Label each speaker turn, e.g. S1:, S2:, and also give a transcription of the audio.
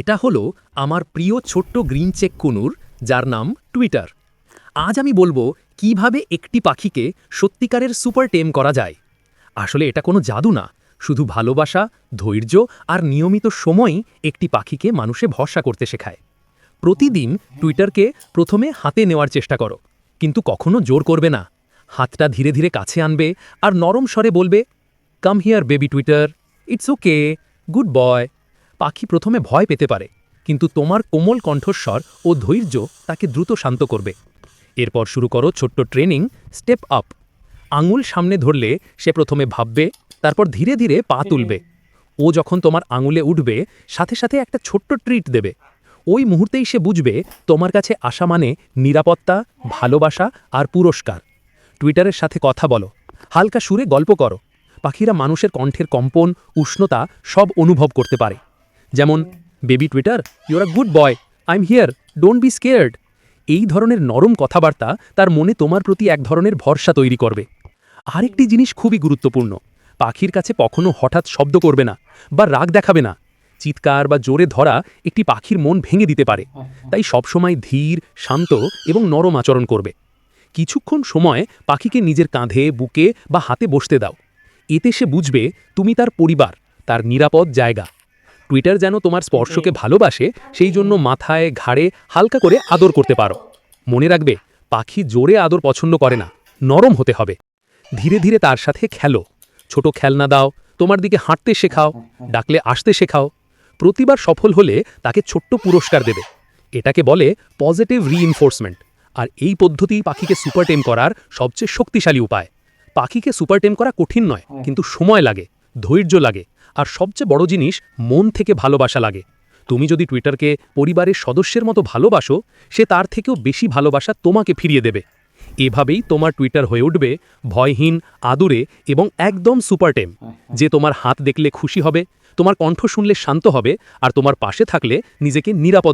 S1: এটা হলো আমার প্রিয় ছোট্ট গ্রিন চেক কুনুর, যার নাম টুইটার। আজ আমি বলবো কিভাবে একটি পাখিকে সত্যিকারের সুপার টেম করা যায়। আসলে এটা কোনো জাদু না, শুধু ভালোবাসা, ধৈর্য আর নিয়মিত সময়ই একটি পাখিকে মানুষে ভরসা করতে শেখায়। প্রতিদিন টুইটারকে প্রথমে হাতে নেওয়ার চেষ্টা করো, কিন্তু কখনো জোর করবে না। হাতটা ধীরে ধীরে কাছে আনবে আর নরম স্বরে বলবে, come here baby Twitter, it's okay, good boy. পাখি প্রথমে ভয় পেতে পারে, কিন্তু তোমার কোমল কণ্ঠস্বর ও ধৈর্য তাকে দ্রুত শান্ত করবে। এরপর শুরু করো ছোট্ট ট্রেনিং, স্টেপ আপ। আঙুল সামনে ধরলে সে প্রথমে ভাববে, তারপর ধীরে ধীরে পা তুলবে। ও যখন তোমার আঙুলে উঠবে, সাথে সাথে একটা ছোট্ট ট্রিট দেবে। ওই মুহূর্তেই সে বুঝবে তোমার কাছে আসা মানে নিরাপত্তা, ভালোবাসা আর পুরস্কার। টুইটারের সাথে কথা বলো, হালকা সুরে গল্প করো। পাখিরা মানুষের কণ্ঠের কম্পন, উষ্ণতা সব অনুভব করতে পারে। যেমন, baby Twitter, your a good boy, I am here, don't be scared. এই ধরনের নরম কথাবার্তা তার মনে তোমার প্রতি এক ধরনের ভরসা তৈরি করবে। আরেকটি জিনিস খুবই গুরুত্বপূর্ণ, পাখির কাছে কখনো হঠাৎ শব্দ করবে না বা রাগ দেখাবে না। চিৎকার বা জোরে ধরা একটি পাখির মন ভেঙে দিতে পারে। তাই সবসময় ধীর, শান্ত এবং নরম আচরণ করবে। কিছুক্ষণ সময় পাখিকে নিজের কাঁধে, বুকে বা হাতে বসতে দাও। এতে সে বুঝবে তুমি তার পরিবার, তার নিরাপদ জায়গা। টুইটার যেন তোমার স্পর্শকে ভালোবাসে, সেই জন্য মাথায়, ঘাড়ে হালকা করে আদর করতে পারো। মনে রাখবে, পাখি জোরে আদর পছন্দ করে না, নরম হতে হবে। ধীরে ধীরে তার সাথে খেলো, ছোট খেলনা দাও, তোমার দিকে হাঁটতে শেখাও, ডাকলে আসতে শেখাও। প্রতিবার সফল হলে তাকে ছোট্ট পুরস্কার দেবে। এটাকে বলে পজিটিভ রিইনফোর্সমেন্ট। আর এই পদ্ধতি পাখিকে সুপার টেম করার সবচেয়ে শক্তিশালী উপায়। পাখিকে সুপার টেম করা কঠিন নয়, কিন্তু সময় লাগে, ধৈর্য লাগে, আর সবচেয়ে বড় জিনিস, মন থেকে ভালোবাসা লাগে। তুমি যদি টুইটারকে পরিবারের সদস্যের মতো ভালোবাসো, সে তার থেকেও বেশি ভালোবাসা তোমাকে ফিরিয়ে দেবে। এভাবেই তোমার টুইটার হয়ে উঠবে ভয়হীন, আদুরে এবং একদম সুপার টেম, যে তোমার হাত দেখলে খুশি হবে, তোমার কণ্ঠ শুনলে শান্ত হবে, আর তোমার পাশে থাকলে নিজেকে নিরাপদ